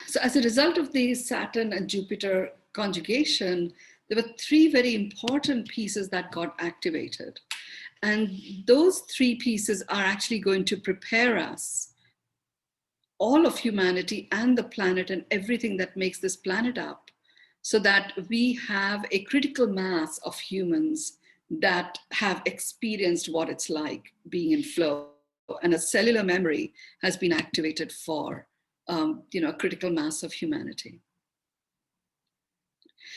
So as a result of the Saturn and Jupiter conjugation, there were three very important pieces that got activated. And those three pieces are actually going to prepare us, all of humanity and the planet and everything that makes this planet up, so that we have a critical mass of humans that have experienced what it's like being in flow. And a cellular memory has been activated for a critical mass of humanity.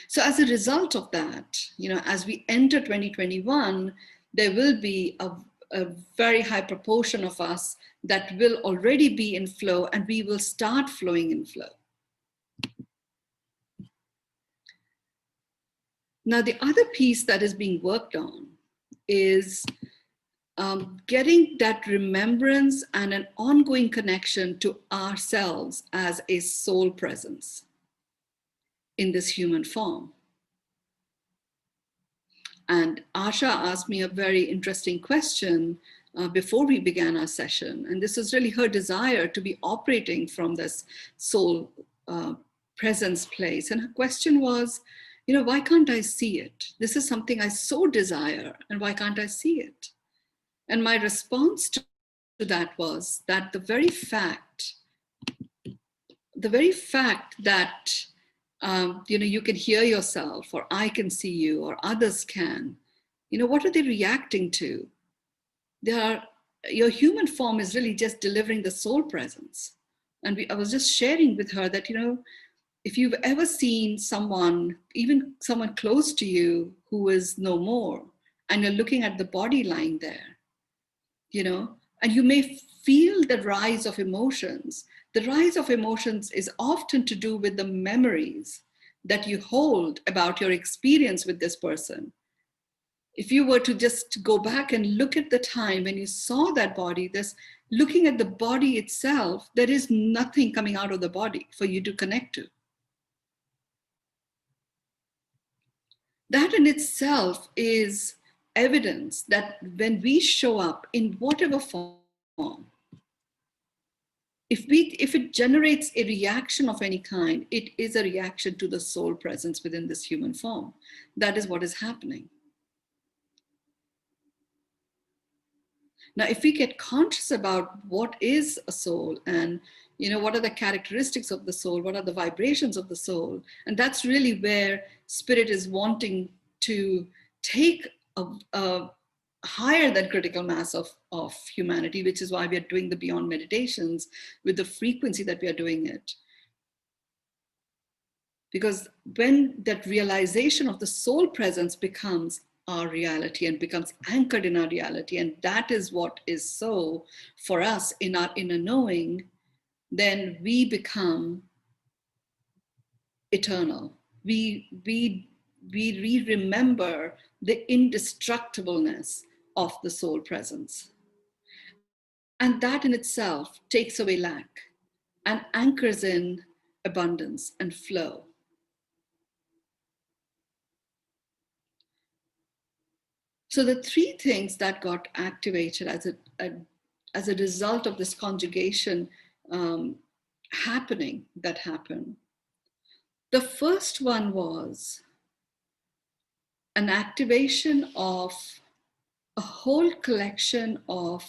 So as a result of that, as we enter 2021, there will be a very high proportion of us that will already be in flow, and we will start flowing in flow. Now, the other piece that is being worked on is getting that remembrance and an ongoing connection to ourselves as a soul presence in this human form. And Asha asked me a very interesting question before we began our session. And this is really her desire to be operating from this soul presence place. And her question was, why can't I see it? This is something I so desire, and why can't I see it? And my response to that was that the very fact that you can hear yourself, or I can see you, or others can, what are they reacting to? Your human form is really just delivering the soul presence. And I was just sharing with her that, if you've ever seen someone, even someone close to you who is no more, and you're looking at the body lying there, and you may feel the rise of emotions. The rise of emotions is often to do with the memories that you hold about your experience with this person. If you were to just go back and look at the time when you saw that body, looking at the body itself, there is nothing coming out of the body for you to connect to. That in itself is evidence that when we show up in whatever form, if it generates a reaction of any kind, it is a reaction to the soul presence within this human form. That is what is happening. Now, if we get conscious about what is a soul, and what are the characteristics of the soul, what are the vibrations of the soul, and that's really where spirit is wanting to take a higher than critical mass of humanity, which is why we are doing the beyond meditations with the frequency that we are doing it. Because when that realization of the soul presence becomes our reality and becomes anchored in our reality, and that is what is so for us in our inner knowing, then we become eternal. We remember the indestructibleness of the soul presence. And that in itself takes away lack and anchors in abundance and flow. So the three things that got activated as a result of this conjugation happened. The first one was an activation of a whole collection of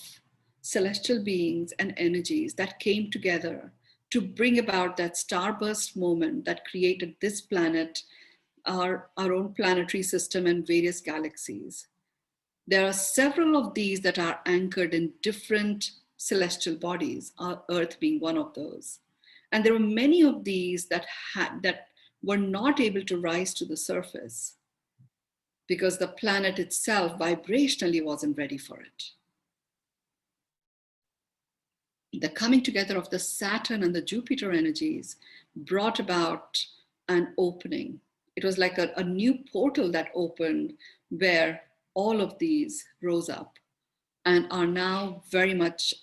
celestial beings and energies that came together to bring about that starburst moment that created this planet, our own planetary system, and various galaxies. There are several of these that are anchored in different celestial bodies, our Earth being one of those. And there were many of these that were not able to rise to the surface because the planet itself vibrationally wasn't ready for it. The coming together of the Saturn and the Jupiter energies brought about an opening. It was like a new portal that opened where all of these rose up and are now very much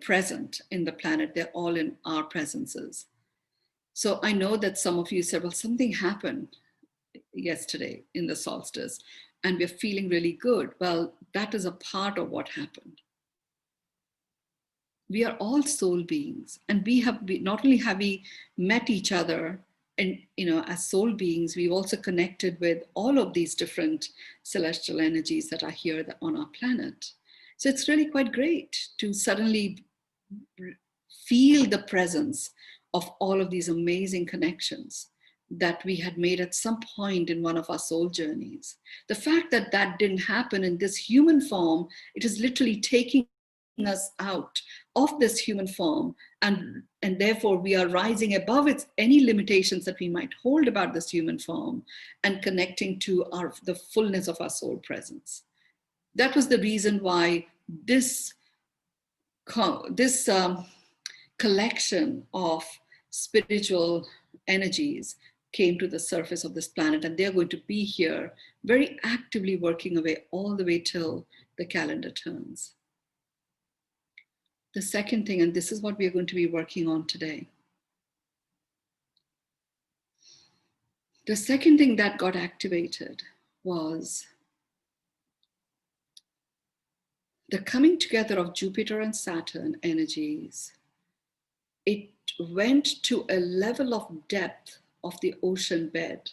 present in the planet. They're all in our presences. So I know that some of you said, well, something happened yesterday in the solstice and we're feeling really good. Well, that is a part of what happened. We are all soul beings, and not only have we met each other and, as soul beings, we've also connected with all of these different celestial energies that are here on our planet. So it's really quite great to suddenly feel the presence of all of these amazing connections that we had made at some point in one of our soul journeys. The fact that that didn't happen in this human form, it is literally taking us out of this human form, and therefore we are rising above any limitations that we might hold about this human form and connecting to the fullness of our soul presence. That was the reason why this collection of spiritual energies came to the surface of this planet, and they're going to be here very actively working away all the way till the calendar turns. The second thing, and this is what we are going to be working on today. The second thing that got activated was the coming together of Jupiter and Saturn energies. It went to a level of depth of the ocean bed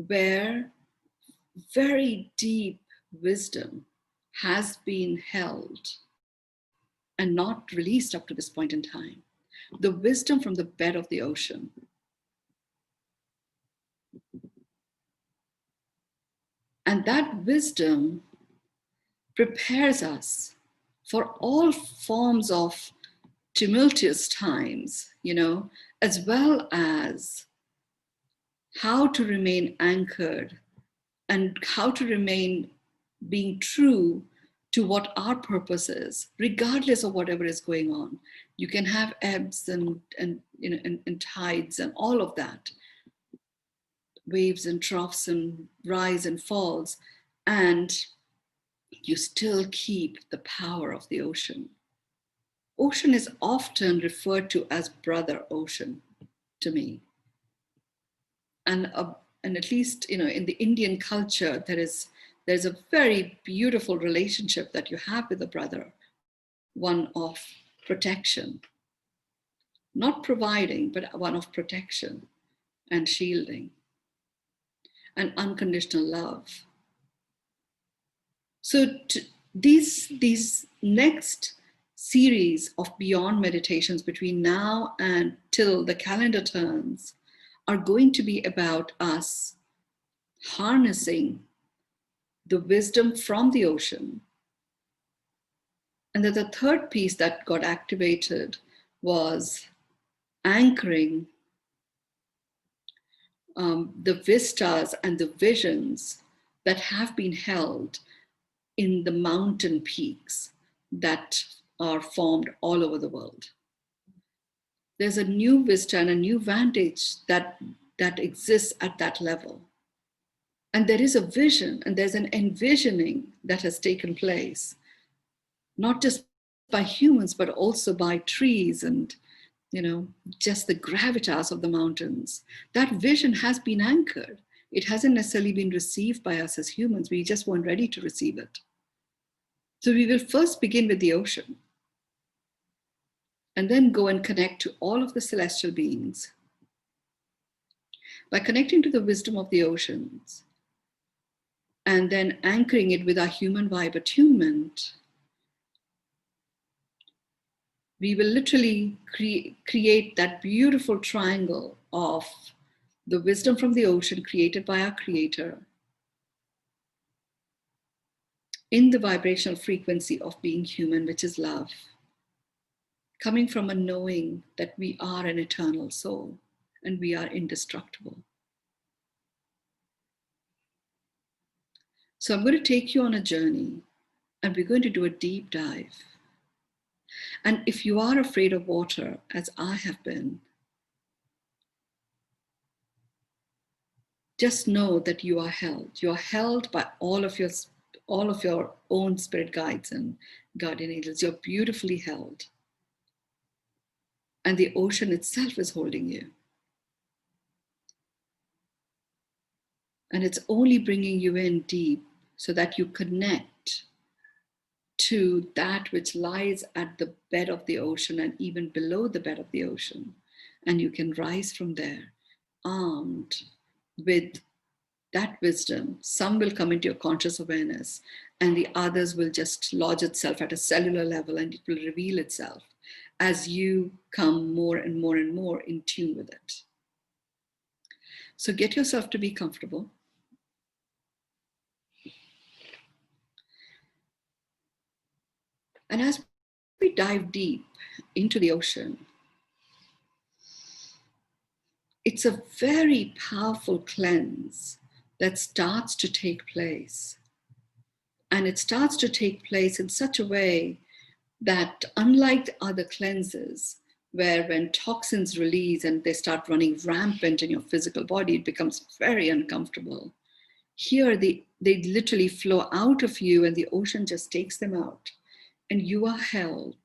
where very deep wisdom has been held and not released up to this point in time. The wisdom from the bed of the ocean. And that wisdom prepares us for all forms of tumultuous times, as well as how to remain anchored and how to remain being true to what our purpose is, regardless of whatever is going on. You can have ebbs and tides and all of that, waves and troughs and rise and falls, and you still keep the power of the ocean. Ocean is often referred to as brother ocean to me. And at least, in the Indian culture, there's a very beautiful relationship that you have with a brother, one of protection, not providing, but one of protection and shielding and unconditional love. So these next series of beyond meditations between now and till the calendar turns are going to be about us harnessing the wisdom from the ocean. And then the third piece that got activated was anchoring the vistas and the visions that have been held in the mountain peaks that are formed all over the world. There's a new vista and a new vantage that exists at that level. And there is a vision and there's an envisioning that has taken place, not just by humans, but also by trees and, just the gravitas of the mountains. That vision has been anchored. It hasn't necessarily been received by us as humans. We just weren't ready to receive it. So we will first begin with the ocean and then go and connect to all of the celestial beings. By connecting to the wisdom of the oceans and then anchoring it with our human vibe attunement, we will literally create that beautiful triangle of the wisdom from the ocean created by our creator in the vibrational frequency of being human, which is love, coming from a knowing that we are an eternal soul and we are indestructible. So I'm going to take you on a journey and we're going to do a deep dive. And if you are afraid of water, as I have been, just know that you are held. You are held by all of your own spirit guides and guardian angels. You're beautifully held. And the ocean itself is holding you. And it's only bringing you in deep so that you connect to that which lies at the bed of the ocean and even below the bed of the ocean. And you can rise from there armed with that wisdom. Some will come into your conscious awareness, and the others will just lodge itself at a cellular level, and it will reveal itself as you come more and more and more in tune with it. So get yourself to be comfortable. And as we dive deep into the ocean, it's a very powerful cleanse that starts to take place. And it starts to take place in such a way that, unlike the other cleanses, where when toxins release and they start running rampant in your physical body, it becomes very uncomfortable. Here, they literally flow out of you and the ocean just takes them out. And you are held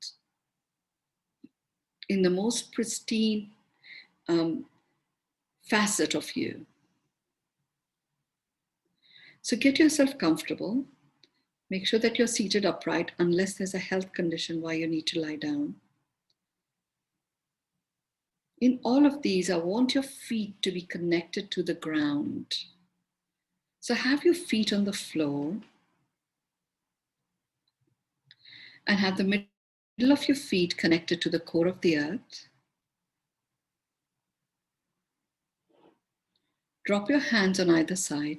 in the most pristine facet of you. So get yourself comfortable. Make sure that you're seated upright unless there's a health condition why you need to lie down. In all of these, I want your feet to be connected to the ground. So have your feet on the floor and have the middle of your feet connected to the core of the earth. Drop your hands on either side.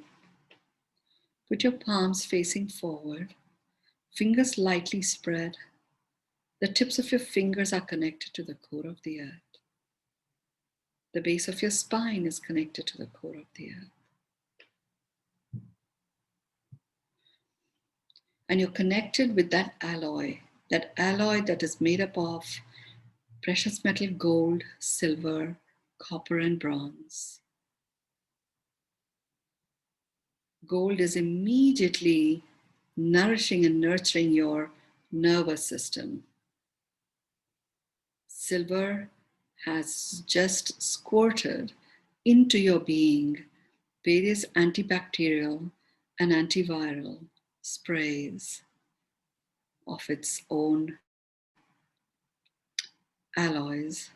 Put your palms facing forward, fingers lightly spread. The tips of your fingers are connected to the core of the earth. The base of your spine is connected to the core of the earth. And you're connected with that alloy that is made up of precious metal gold, silver, copper, and bronze. Gold is immediately nourishing and nurturing your nervous system. Silver has just squirted into your being various antibacterial and antiviral sprays of its own alloys.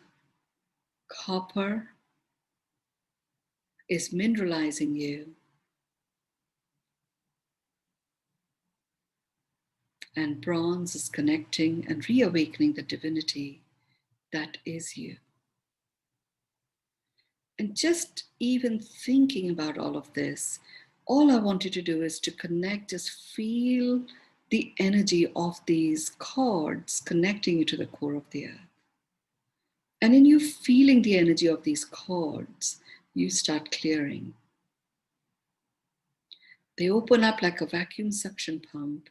Copper is mineralizing you, and bronze is connecting and reawakening the divinity that is you. And just even thinking about all of this, all I want you to do is to connect, just feel the energy of these cords connecting you to the core of the earth. And in you feeling the energy of these cords, you start clearing. They open up like a vacuum suction pump,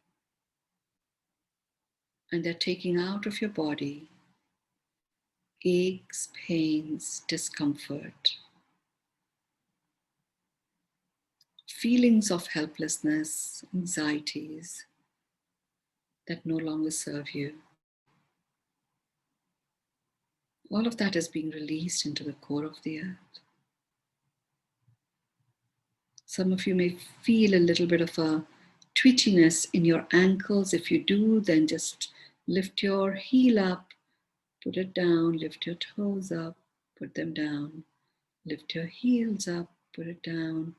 and they're taking out of your body aches, pains, discomfort, feelings of helplessness, anxieties that no longer serve you. All of that is being released into the core of the earth. Some of you may feel a little bit of a twitchiness in your ankles. If you do, then just lift your heel up, put it down, lift your toes up, put them down, lift your heels up, put it down,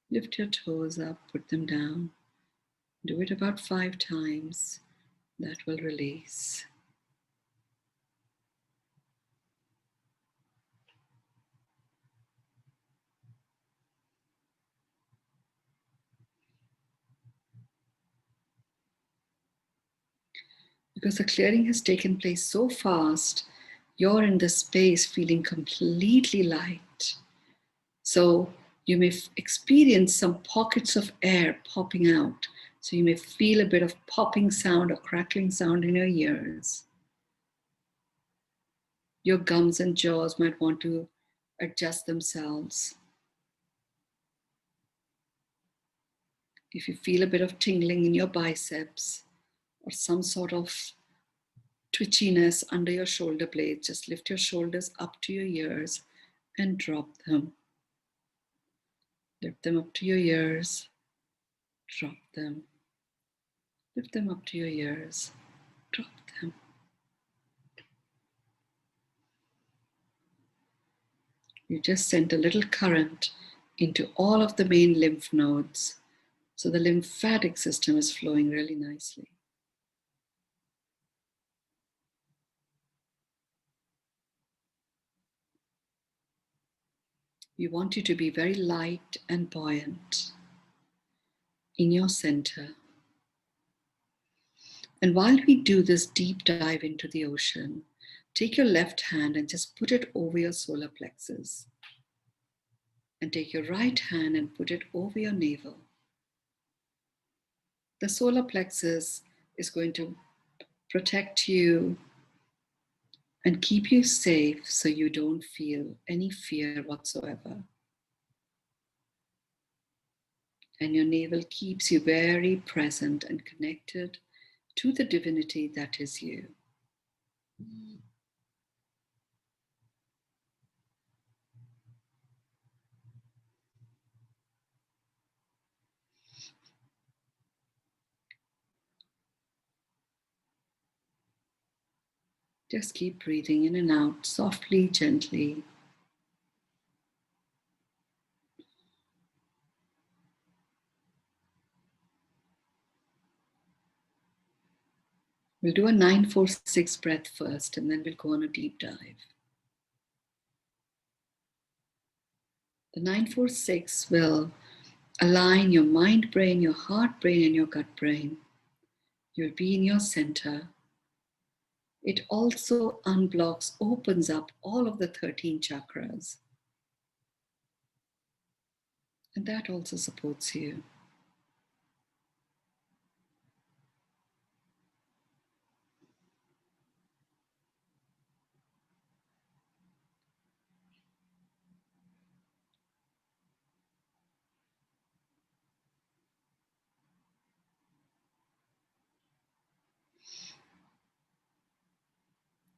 lift your toes up, put them down. Do it about 5 times. That will release. Because the clearing has taken place so fast, you're in this space feeling completely light. So you may experience some pockets of air popping out. So you may feel a bit of popping sound or crackling sound in your ears. Your gums and jaws might want to adjust themselves. If you feel a bit of tingling in your biceps or some sort of twitchiness under your shoulder blades, just lift your shoulders up to your ears and drop them. Lift them up to your ears, drop them. Lift them up to your ears. Drop them. You just sent a little current into all of the main lymph nodes. So the lymphatic system is flowing really nicely. We want you to be very light and buoyant in your center. And while we do this deep dive into the ocean, take your left hand and just put it over your solar plexus. And take your right hand and put it over your navel. The solar plexus is going to protect you and keep you safe so you don't feel any fear whatsoever. And your navel keeps you very present and connected to the divinity that is you. Just keep breathing in and out softly, gently. We'll do a 9-4-6 breath first, and then we'll go on a deep dive. The 9-4-6 will align your mind brain, your heart brain, and your gut brain. You'll be in your center. It also unblocks, opens up all of the 13 chakras. And that also supports you.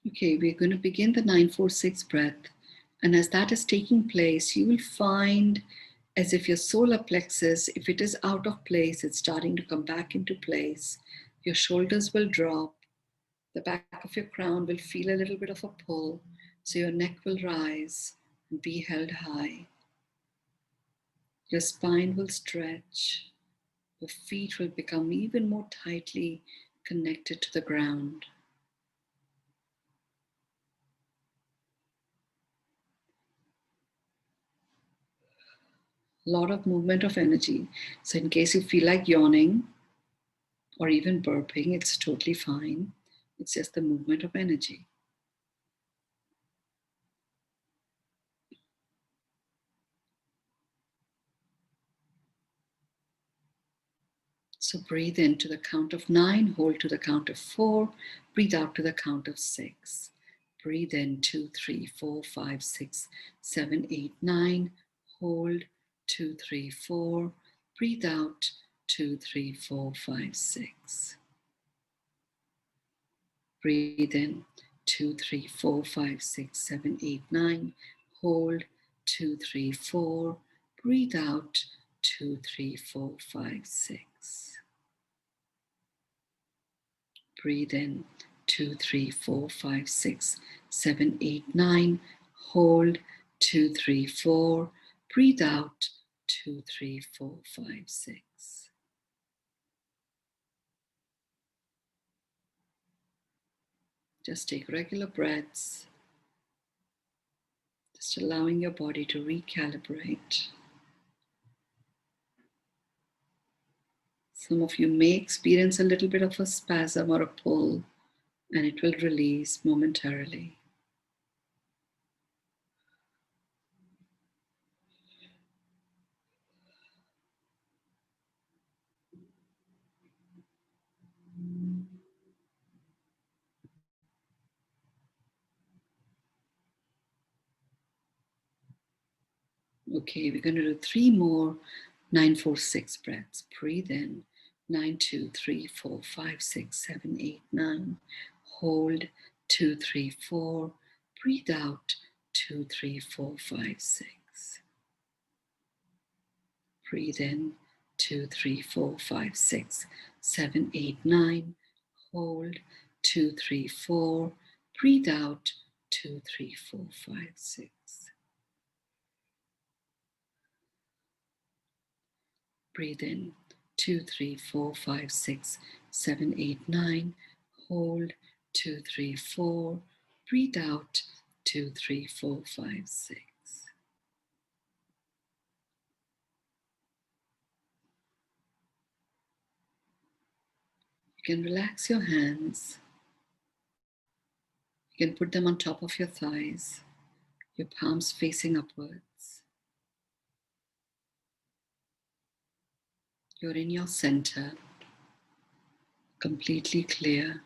Okay, we're going to begin the 9-4-6 breath. And as that is taking place, you will find as if your solar plexus, if it is out of place, it's starting to come back into place. Your shoulders will drop. The back of your crown will feel a little bit of a pull. So your neck will rise and be held high. Your spine will stretch. Your feet will become even more tightly connected to the ground. A lot of movement of energy. So in case you feel like yawning or even burping, it's totally fine. It's just the movement of energy. So breathe in to the count of 9, hold to the count of 4, breathe out to the count of 6. Breathe in 2, 3, 4, 5, 6, 7, 8, 9, hold 2, 3, 4, breathe out 2, 3, 4, 5, 6. Breathe in 2, 3, 4, 5, 6, 7, 8, 9, hold 2, 3, 4, breathe out 2, 3, 4, 5, 6. Breathe in 2, 3, 4, 5, 6, 7, 8, 9. Hold 2, 3, 4. Breathe out 2, 3, 4, 5, 6. Just take regular breaths, just allowing your body to recalibrate. Some of you may experience a little bit of a spasm or a pull, and it will release momentarily. Okay, we're going to do 3 more 9-4-6 breaths. Breathe in 9, 2, 3, 4, 5, 6, 7, 8, 9. Hold 2, 3, 4. Breathe out 2, 3, 4, 5, 6. Breathe in 2, 3, 4, 5, 6, 7, 8, 9. Hold. 2, 3, 4. Breathe out. 2, 3, 4, 5, 6. Breathe in. 2, 3, 4, 5, 6, 7, 8, 9. Hold. 2, 3, 4. Breathe out. 2, 3, 4, 5, 6. You can relax your hands. You can put them on top of your thighs, your palms facing upwards. You're in your center, completely clear.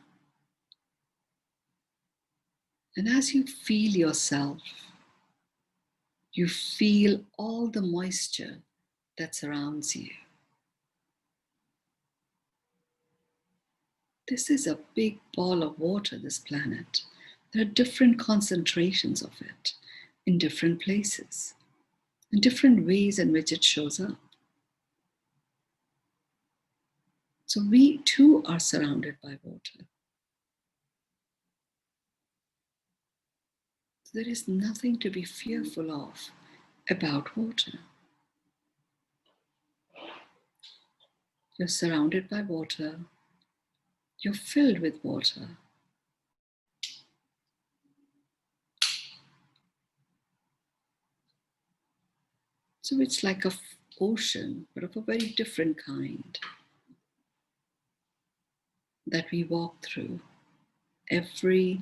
And as you feel yourself, you feel all the moisture that surrounds you. This is a big ball of water, this planet. There are different concentrations of it in different places, in different ways in which it shows up. So we too are surrounded by water. There is nothing to be fearful of about water. You're surrounded by water. You're filled with water. So it's like an ocean, but of a very different kind that we walk through every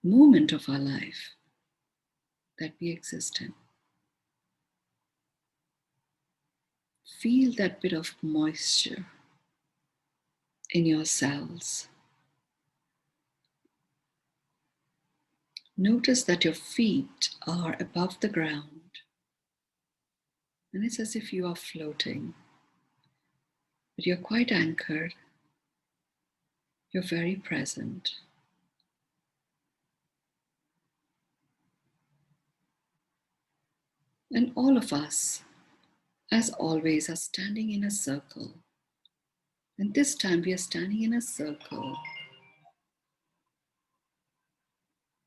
moment of our life that we exist in. Feel that bit of moisture in your cells. Notice that your feet are above the ground, and it's as if you are floating, but you're quite anchored. You're very present. And all of us, as always, are standing in a circle. And this time we are standing in a circle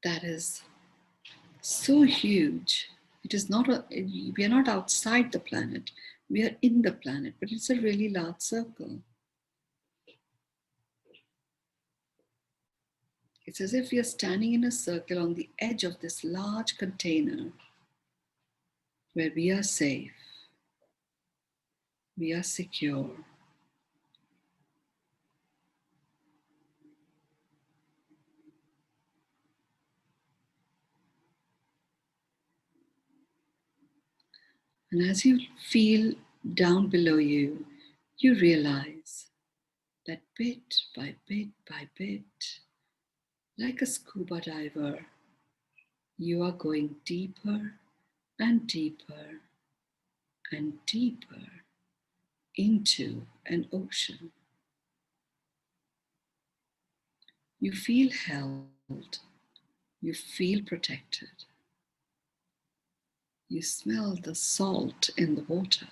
that is so huge. It is not we are not outside the planet. We are in the planet, but it's a really large circle. It's as if we are standing in a circle on the edge of this large container where we are safe, we are secure. And as you feel down below you, you realize that bit by bit by bit, like a scuba diver, you are going deeper and deeper and deeper into an ocean. You feel held, you feel protected. You smell the salt in the water.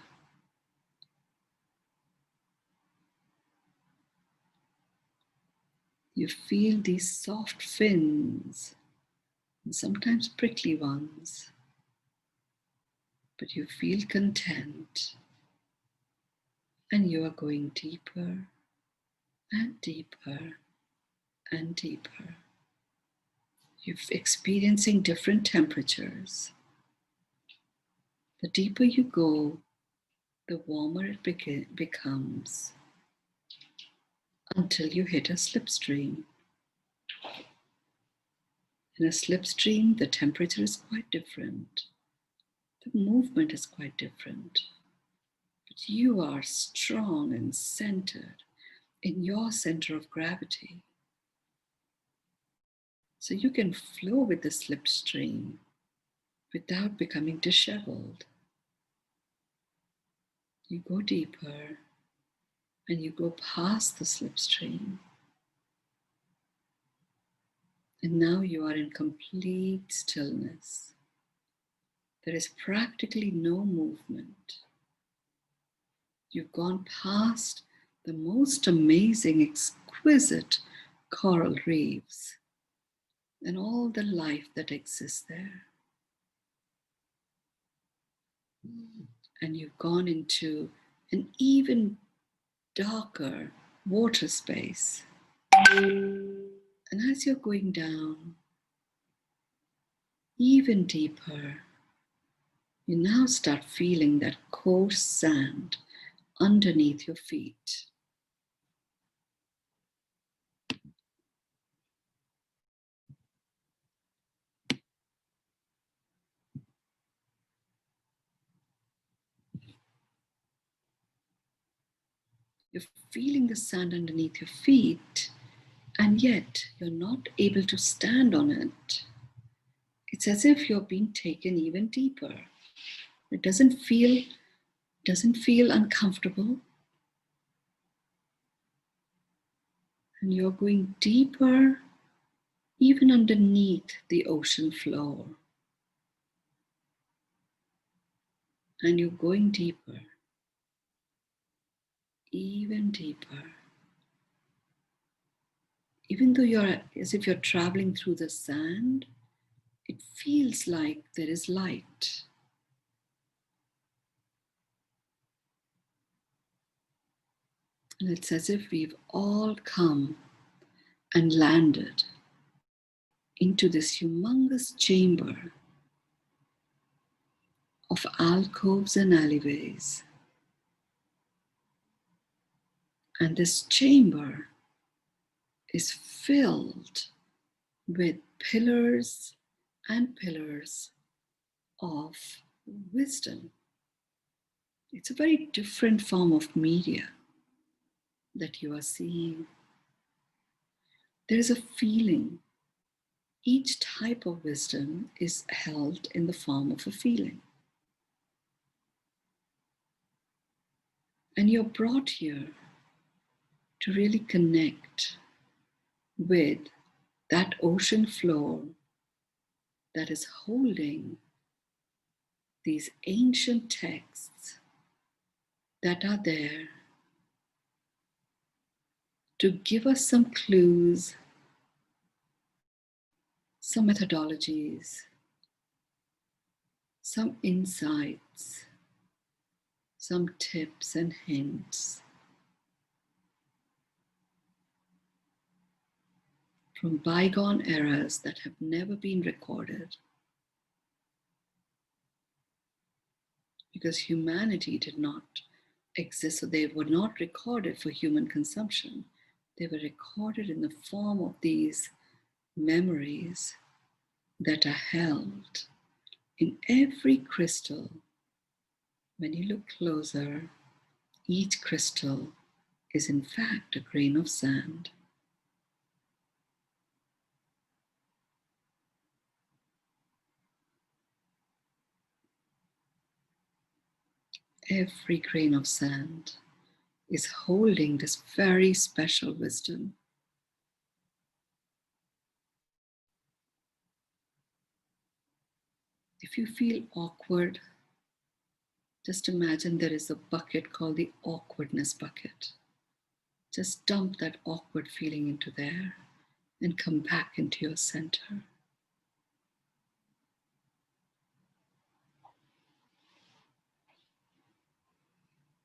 You feel these soft fins, and sometimes prickly ones, but you feel content, and you are going deeper and deeper and deeper. You're experiencing different temperatures. The deeper you go, the warmer it becomes until you hit a slipstream. In a slipstream, the temperature is quite different. The movement is quite different. But you are strong and centered in your center of gravity. So you can flow with the slipstream without becoming disheveled. You go deeper and you go past the slipstream. And now you are in complete stillness. There is practically no movement. You've gone past the most amazing, exquisite coral reefs and all the life that exists there. And you've gone into an even darker water space. And as you're going down even deeper, you now start feeling that coarse sand underneath your feet. You're feeling the sand underneath your feet, and yet you're not able to stand on it. It's as if you're being taken even deeper. It doesn't feel uncomfortable. And you're going deeper, even underneath the ocean floor. And you're going deeper, even deeper. Even though you're as if you're traveling through the sand, it feels like there is light. And it's as if we've all come and landed into this humongous chamber of alcoves and alleyways. And this chamber is filled with pillars and pillars of wisdom. It's a very different form of media that you are seeing. There is a feeling. Each type of wisdom is held in the form of a feeling. And you're brought here to really connect with that ocean floor that is holding these ancient texts that are there to give us some clues, some methodologies, some insights, some tips and hints from bygone eras that have never been recorded. Because humanity did not exist, so they were not recorded for human consumption. They were recorded in the form of these memories that are held in every crystal. When you look closer, each crystal is in fact a grain of sand. Every grain of sand is holding this very special wisdom. If you feel awkward, just imagine there is a bucket called the awkwardness bucket. Just dump that awkward feeling into there and come back into your center.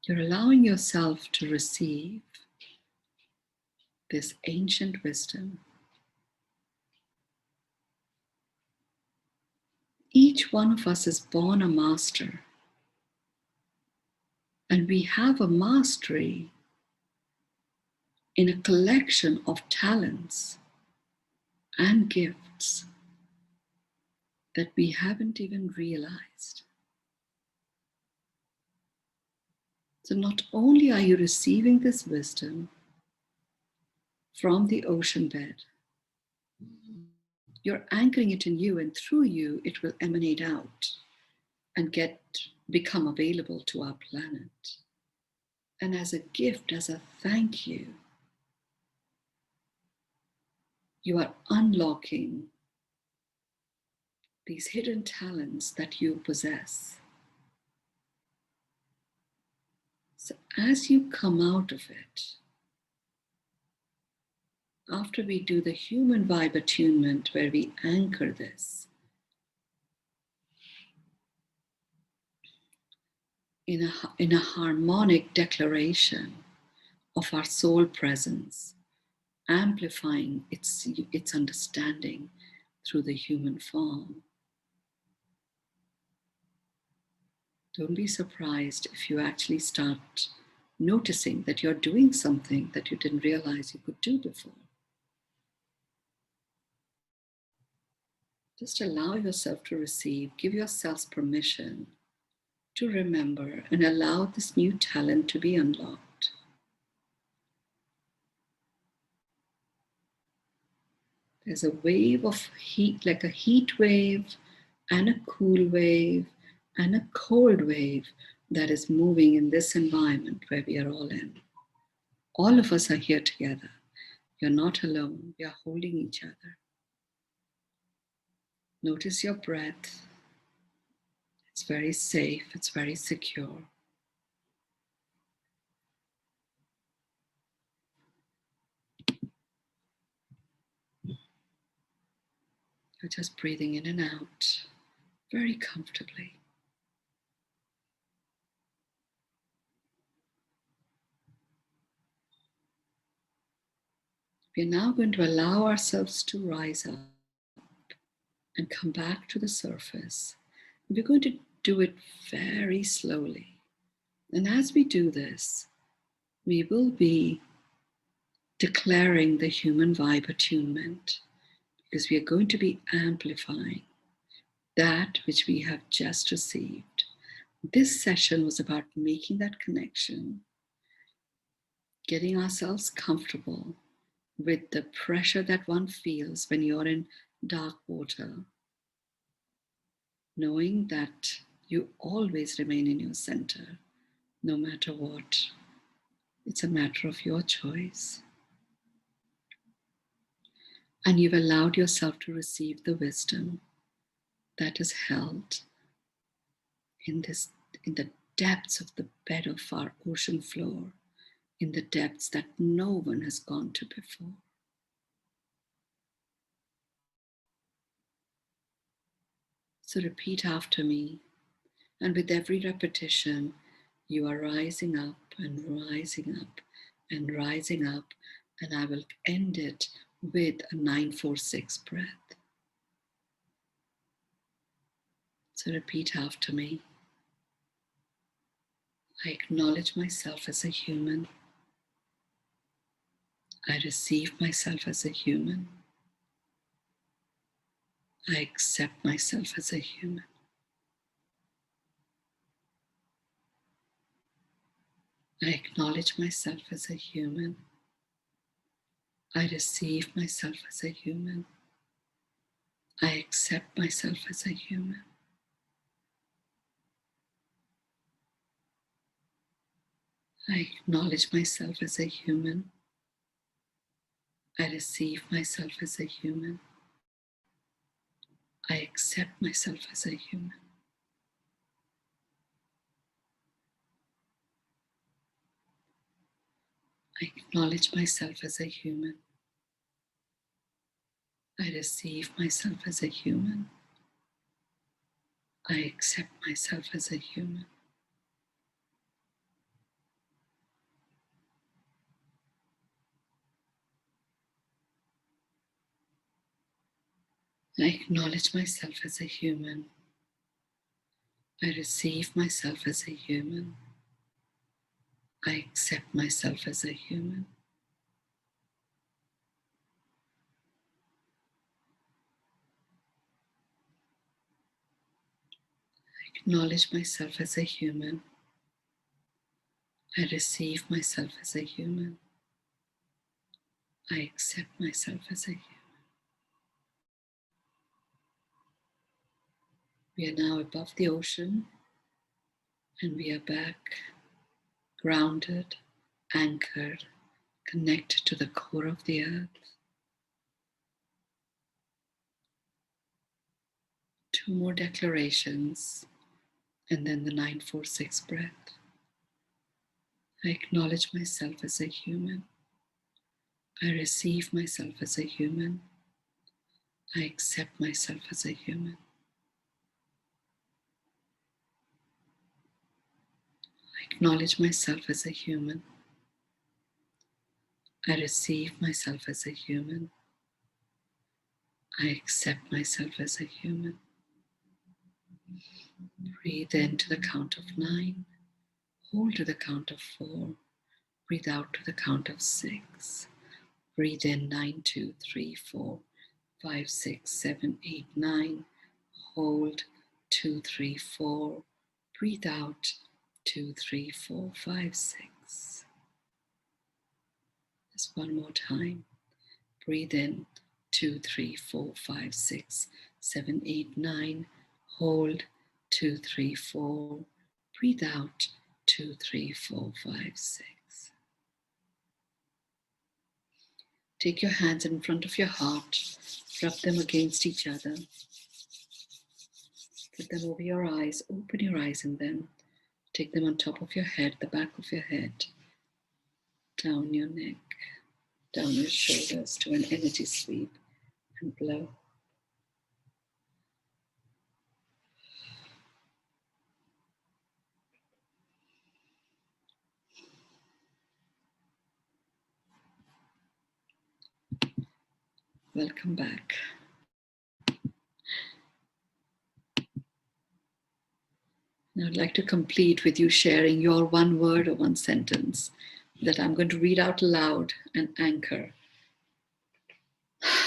You're allowing yourself to receive this ancient wisdom. Each one of us is born a master, and we have a mastery in a collection of talents and gifts that we haven't even realized. So not only are you receiving this wisdom from the ocean bed, you're anchoring it in you, and through you, it will emanate out and become available to our planet. And as a gift, as a thank you, you are unlocking these hidden talents that you possess. So as you come out of it, after we do the human vibe attunement where we anchor this in a harmonic declaration of our soul presence, amplifying its understanding through the human form. Don't be surprised if you actually start noticing that you're doing something that you didn't realize you could do before. Just allow yourself to receive, give yourselves permission to remember and allow this new talent to be unlocked. There's a wave of heat, like a heat wave and a cool wave and a cold wave that is moving in this environment where we are all in. All of us are here together. You're not alone. We are holding each other. Notice your breath. It's very safe. It's very secure. You're just breathing in and out very comfortably. We're now going to allow ourselves to rise up and come back to the surface. We're going to do it very slowly. And as we do this, we will be declaring the human vibe attunement, because we are going to be amplifying that which we have just received. This session was about making that connection, getting ourselves comfortable with the pressure that one feels when you're in dark water, knowing that you always remain in your center, no matter what. It's a matter of your choice. And you've allowed yourself to receive the wisdom that is held in the depths of the bed of our ocean floor, in the depths that no one has gone to before. So repeat after me, and with every repetition, you are rising up and rising up and rising up, and I will end it with a 9-4-6 breath. So repeat after me. I acknowledge myself as a human. I receive myself as a human. I accept myself as a human. I acknowledge myself as a human. I receive myself as a human. I accept myself as a human. I acknowledge myself as a human. I receive myself as a human. I accept myself as a human. I acknowledge myself as a human. I receive myself as a human. I accept myself as a human. I acknowledge myself as a human. I receive myself as a human. I accept myself as a human. I acknowledge myself as a human. I receive myself as a human. I accept myself as a human. We are now above the ocean, and we are back, grounded, anchored, connected to the core of the earth. 2 more declarations, and then the 9-4-6 breath. I acknowledge myself as a human. I receive myself as a human. I accept myself as a human. I acknowledge myself as a human. I receive myself as a human. I accept myself as a human. Breathe in to the count of 9. Hold to the count of 4. Breathe out to the count of 6. Breathe in 9, 2, 3, 4, 5, 6, 7, 8, 9. Hold 2, 3, 4. Breathe out 2, 3, 4, 5, 6. Just one more time. Breathe in 2, 3, 4, 5, 6, 7, 8, 9. Hold 2, 3, 4. Breathe out 2, 3, 4, 5, 6. Take your hands in front of your heart, rub them against each other. Put them over your eyes, open your eyes in them. Take them on top of your head, the back of your head, down your neck, down your shoulders to an energy sweep, and blow. Welcome back. Now I'd like to complete with you sharing your one word or one sentence that I'm going to read out loud and anchor,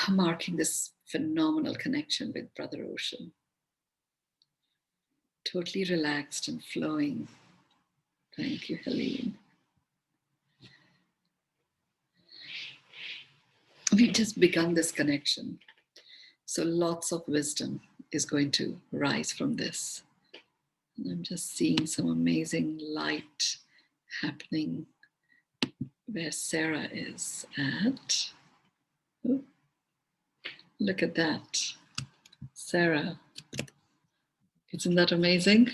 marking this phenomenal connection with Brother Ocean. Totally relaxed and flowing. Thank you, Helene. We've just begun this connection. So lots of wisdom is going to rise from this. And I'm just seeing some amazing light happening where Sarah is at. Oh, look at that. Sarah, isn't that amazing?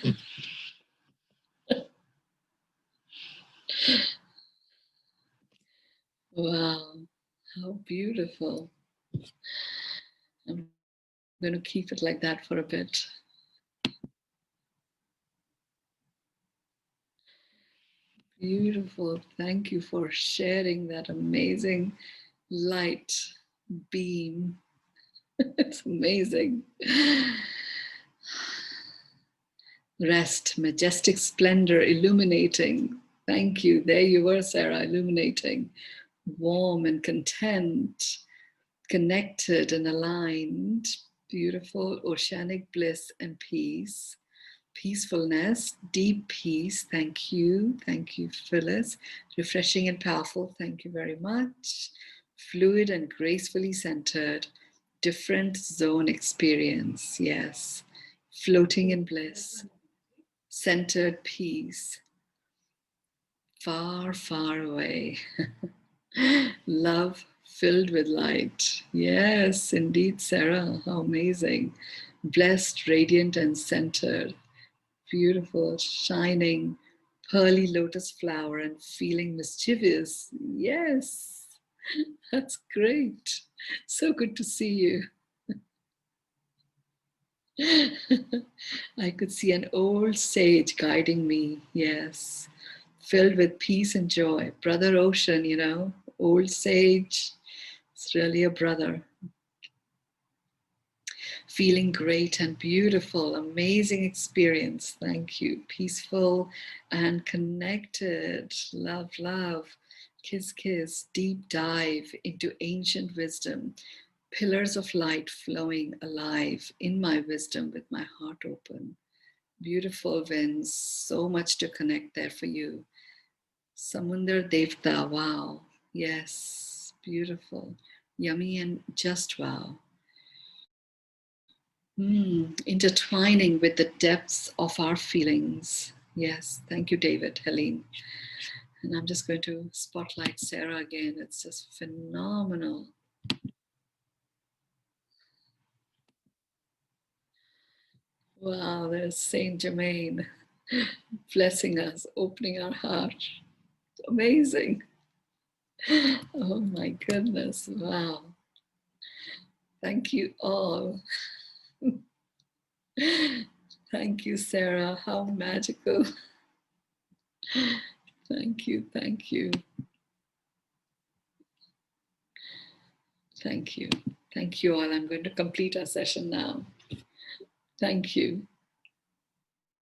Wow, how beautiful. I'm going to keep it like that for a bit. Beautiful. Thank you for sharing that amazing light beam. It's amazing. Rest, majestic splendor, illuminating. Thank you. There you were, Sarah, illuminating. Warm and content, connected and aligned. Beautiful oceanic bliss and peace. Peacefulness, deep peace. Thank you. Thank you, Phyllis. Refreshing and powerful. Thank you very much. Fluid and gracefully centered. Different zone experience. Yes. Floating in bliss. Centered peace. Far, far away. Love filled with light. Yes, indeed, Sarah. How amazing. Blessed, radiant, and centered. Beautiful, shining, pearly lotus flower and feeling mischievous. Yes, that's great. So good to see you. I could see an old sage guiding me. Yes, filled with peace and joy. Brother Ocean, you know, old sage. It's really a brother. Feeling great and beautiful, amazing experience. Thank you. Peaceful and connected. Love, love. Kiss, kiss. Deep dive into ancient wisdom. Pillars of light flowing alive in my wisdom with my heart open. Beautiful winds. So much to connect there for you. Samundar Devta. Wow. Yes. Beautiful. Yummy and just wow. Intertwining with the depths of our feelings. Yes, thank you, David, Helene. And I'm just going to spotlight Sarah again. It's just phenomenal. Wow, there's Saint Germain blessing us, opening our heart. Amazing. Oh my goodness. Wow. Thank you all. Thank you, Sarah. How magical. Thank you. Thank you. Thank you. Thank you all. I'm going to complete our session now. Thank you.